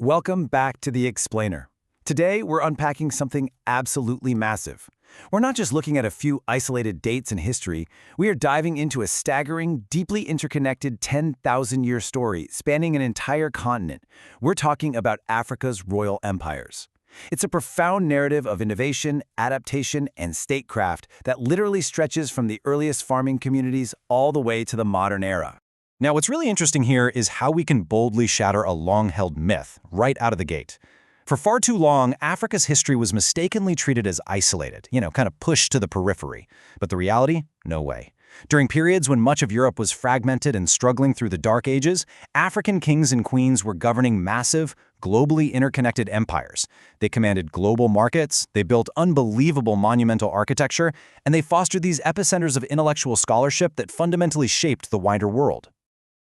Welcome back to The Explainer. Today, we're unpacking something absolutely massive. We're not just looking at a few isolated dates in history, we are diving into a staggering, deeply interconnected 10,000-year story spanning an entire continent. We're talking about Africa's royal empires. It's a profound narrative of innovation, adaptation, and statecraft that literally stretches from the earliest farming communities all the way to the modern era. Now, what's really interesting here is how we can boldly shatter a long-held myth right out of the gate. For far too long, Africa's history was mistakenly treated as isolated, kind of pushed to the periphery. But the reality? No way. During periods when much of Europe was fragmented and struggling through the Dark Ages, African kings and queens were governing massive, globally interconnected empires. They commanded global markets, they built unbelievable monumental architecture, and they fostered these epicenters of intellectual scholarship that fundamentally shaped the wider world.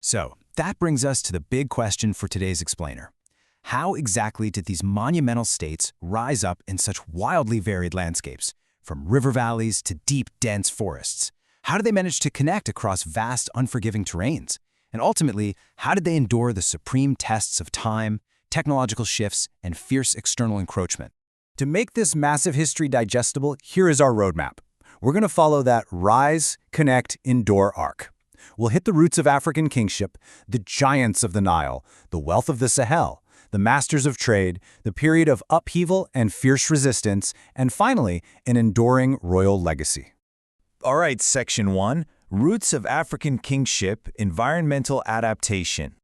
So, that brings us to the big question for today's explainer. How exactly did these monumental states rise up in such wildly varied landscapes, from river valleys to deep, dense forests? How did they manage to connect across vast, unforgiving terrains? And ultimately, how did they endure the supreme tests of time, technological shifts, and fierce external encroachment? To make this massive history digestible, here is our roadmap. We're going to follow that rise, connect, endure arc. We'll hit the roots of African kingship, the giants of the Nile, the wealth of the Sahel, the masters of trade, the period of upheaval and fierce resistance, and finally, an enduring royal legacy. All right, Section 1, Roots of African Kingship, Environmental Adaptation.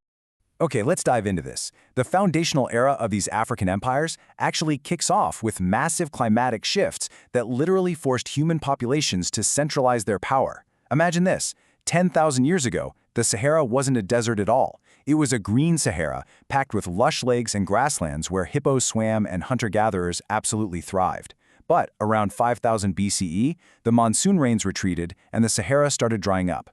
Okay, let's dive into this. The foundational era of these African empires actually kicks off with massive climatic shifts that literally forced human populations to centralize their power. Imagine this. 10,000 years ago, the Sahara wasn't a desert at all. It was a green Sahara, packed with lush lakes and grasslands where hippos swam and hunter-gatherers absolutely thrived. But around 5000 BCE, the monsoon rains retreated and the Sahara started drying up.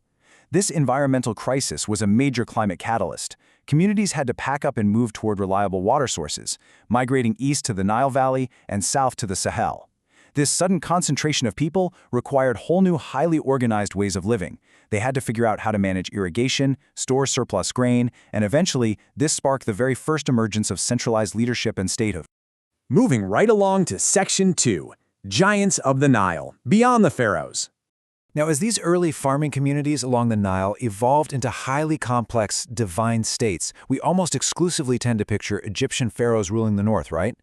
This environmental crisis was a major climate catalyst. Communities had to pack up and move toward reliable water sources, migrating east to the Nile Valley and south to the Sahel. This sudden concentration of people required whole new, highly organized ways of living. They had to figure out how to manage irrigation, store surplus grain, and eventually, this sparked the very first emergence of centralized leadership and statehood. Moving right along to Section 2, Giants of the Nile, Beyond the Pharaohs. Now, as these early farming communities along the Nile evolved into highly complex, divine states, we almost exclusively tend to picture Egyptian pharaohs ruling the north, right?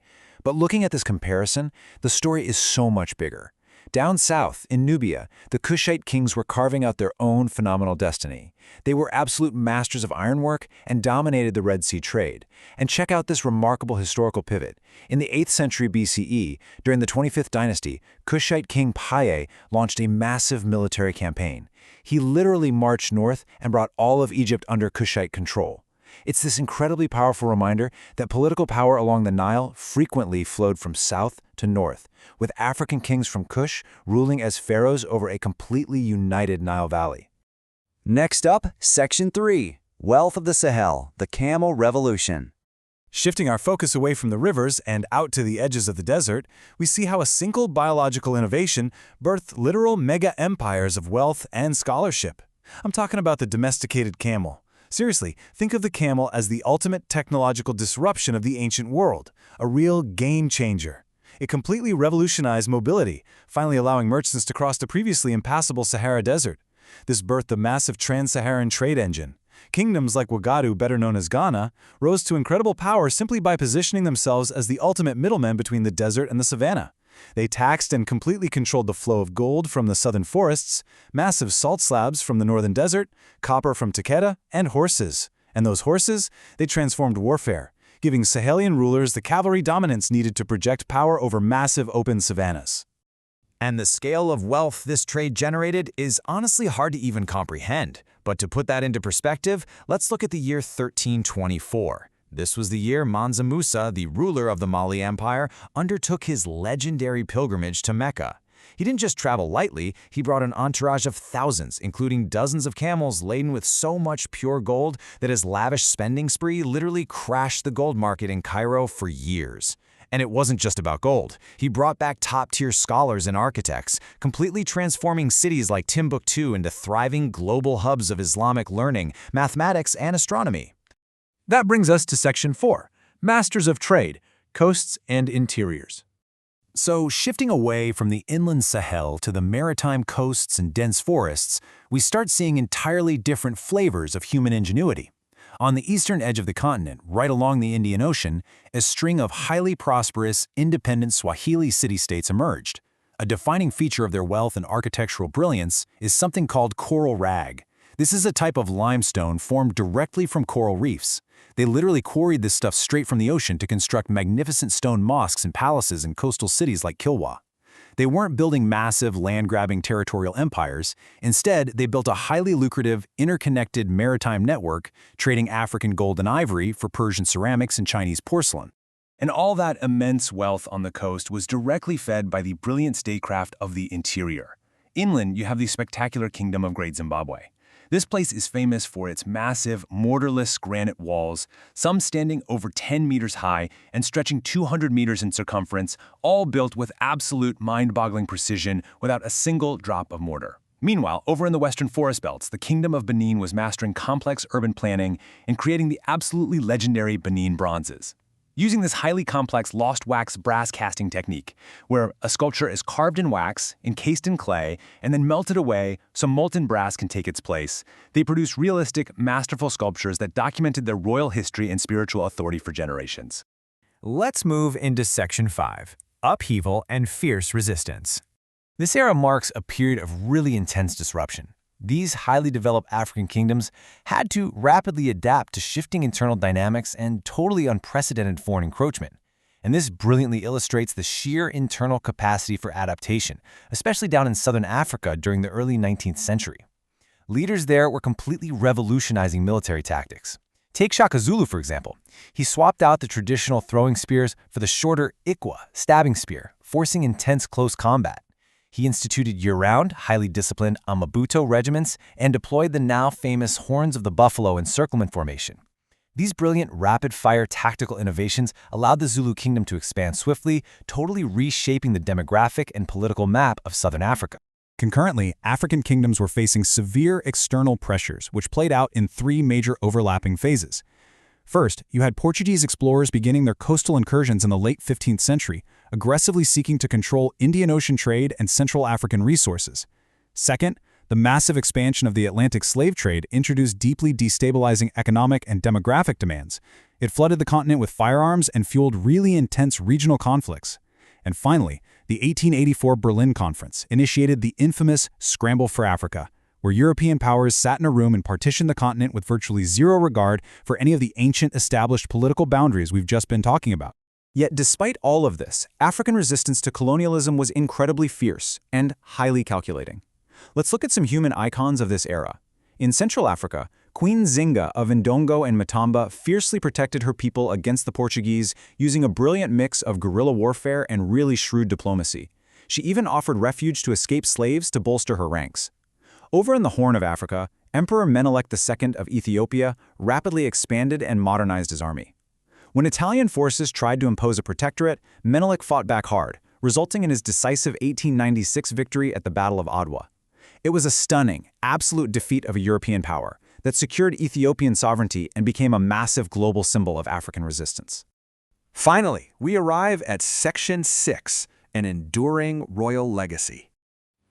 But looking at this comparison, the story is so much bigger. Down south, in Nubia, the Kushite kings were carving out their own phenomenal destiny. They were absolute masters of ironwork and dominated the Red Sea trade. And check out this remarkable historical pivot. In the 8th century BCE, during the 25th dynasty, Kushite king Paye launched a massive military campaign. He literally marched north and brought all of Egypt under Kushite control. It's this incredibly powerful reminder that political power along the Nile frequently flowed from south to north, with African kings from Kush ruling as pharaohs over a completely united Nile Valley. Next up, Section 3, Wealth of the Sahel, the Camel Revolution. Shifting our focus away from the rivers and out to the edges of the desert, we see how a single biological innovation birthed literal mega-empires of wealth and scholarship. I'm talking about the domesticated camel. Seriously, think of the camel as the ultimate technological disruption of the ancient world, a real game changer. It completely revolutionized mobility, finally allowing merchants to cross the previously impassable Sahara Desert. This birthed the massive trans-Saharan trade engine. Kingdoms like Ouagadougou, better known as Ghana, rose to incredible power simply by positioning themselves as the ultimate middlemen between the desert and the savannah. They taxed and completely controlled the flow of gold from the southern forests, massive salt slabs from the northern desert, copper from Takeda, and horses. And those horses, they transformed warfare, giving Sahelian rulers the cavalry dominance needed to project power over massive open savannas. And the scale of wealth this trade generated is honestly hard to even comprehend. But to put that into perspective, let's look at the year 1324. This was the year Mansa Musa, the ruler of the Mali Empire, undertook his legendary pilgrimage to Mecca. He didn't just travel lightly, he brought an entourage of thousands, including dozens of camels laden with so much pure gold that his lavish spending spree literally crashed the gold market in Cairo for years. And it wasn't just about gold. He brought back top-tier scholars and architects, completely transforming cities like Timbuktu into thriving global hubs of Islamic learning, mathematics, and astronomy. That brings us to Section 4, masters of trade, coasts and interiors. So, shifting away from the inland Sahel to the maritime coasts and dense forests, we start seeing entirely different flavors of human ingenuity. On the eastern edge of the continent, right along the Indian Ocean, a string of highly prosperous, independent Swahili city-states emerged. A defining feature of their wealth and architectural brilliance is something called coral rag. This is a type of limestone formed directly from coral reefs. They literally quarried this stuff straight from the ocean to construct magnificent stone mosques and palaces in coastal cities like Kilwa. They weren't building massive, land-grabbing territorial empires. Instead, they built a highly lucrative, interconnected maritime network, trading African gold and ivory for Persian ceramics and Chinese porcelain. And all that immense wealth on the coast was directly fed by the brilliant statecraft of the interior. Inland, you have the spectacular Kingdom of Great Zimbabwe. This place is famous for its massive, mortarless granite walls, some standing over 10 meters high and stretching 200 meters in circumference, all built with absolute mind-boggling precision without a single drop of mortar. Meanwhile, over in the western forest belts, the Kingdom of Benin was mastering complex urban planning and creating the absolutely legendary Benin bronzes. Using this highly complex lost wax brass casting technique, where a sculpture is carved in wax, encased in clay, and then melted away so molten brass can take its place, they produced realistic, masterful sculptures that documented their royal history and spiritual authority for generations. Let's move into Section 5, Upheaval and Fierce Resistance. This era marks a period of really intense disruption. These highly developed African kingdoms had to rapidly adapt to shifting internal dynamics and totally unprecedented foreign encroachment. And this brilliantly illustrates the sheer internal capacity for adaptation, especially down in southern Africa during the early 19th century. Leaders there were completely revolutionizing military tactics. Take Shaka Zulu, for example. He swapped out the traditional throwing spears for the shorter Ikwa stabbing spear, forcing intense close combat. He instituted year-round, highly disciplined Amabuto regiments and deployed the now famous Horns of the Buffalo encirclement formation. These brilliant, rapid-fire tactical innovations allowed the Zulu kingdom to expand swiftly, totally reshaping the demographic and political map of southern Africa. Concurrently, African kingdoms were facing severe external pressures, which played out in three major overlapping phases. First, you had Portuguese explorers beginning their coastal incursions in the late 15th century, aggressively seeking to control Indian Ocean trade and Central African resources. Second, the massive expansion of the Atlantic slave trade introduced deeply destabilizing economic and demographic demands. It flooded the continent with firearms and fueled really intense regional conflicts. And finally, the 1884 Berlin Conference initiated the infamous Scramble for Africa, where European powers sat in a room and partitioned the continent with virtually zero regard for any of the ancient established political boundaries we've just been talking about. Yet despite all of this, African resistance to colonialism was incredibly fierce and highly calculating. Let's look at some human icons of this era. In Central Africa, Queen Zinga of Ndongo and Matamba fiercely protected her people against the Portuguese using a brilliant mix of guerrilla warfare and really shrewd diplomacy. She even offered refuge to escaped slaves to bolster her ranks. Over in the Horn of Africa, Emperor Menelik II of Ethiopia rapidly expanded and modernized his army. When Italian forces tried to impose a protectorate, Menelik fought back hard, resulting in his decisive 1896 victory at the Battle of Adwa. It was a stunning, absolute defeat of a European power that secured Ethiopian sovereignty and became a massive global symbol of African resistance. Finally, we arrive at Section 6, an enduring royal legacy.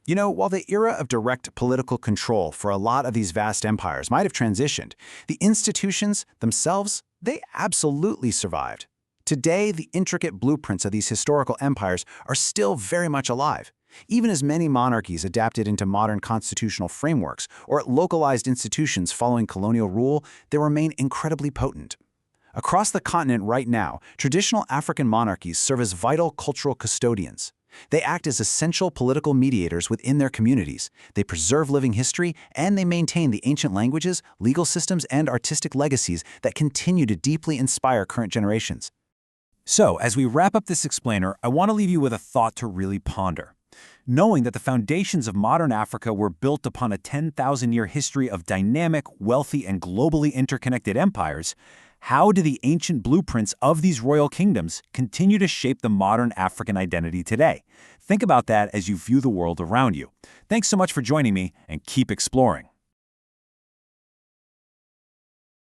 You know, while the era of direct political control for a lot of these vast empires might have transitioned, the institutions themselves, they absolutely survived. Today, the intricate blueprints of these historical empires are still very much alive. Even as many monarchies adapted into modern constitutional frameworks or localized institutions following colonial rule, they remain incredibly potent. Across the continent right now, traditional African monarchies serve as vital cultural custodians. They act as essential political mediators within their communities. They preserve living history, and they maintain the ancient languages, legal systems, and artistic legacies that continue to deeply inspire current generations. So, as we wrap up this explainer, I want to leave you with a thought to really ponder. Knowing that the foundations of modern Africa were built upon a 10,000-year history of dynamic, wealthy, and globally interconnected empires, how do the ancient blueprints of these royal kingdoms continue to shape the modern African identity today? Think about that as you view the world around you. Thanks so much for joining me, and keep exploring.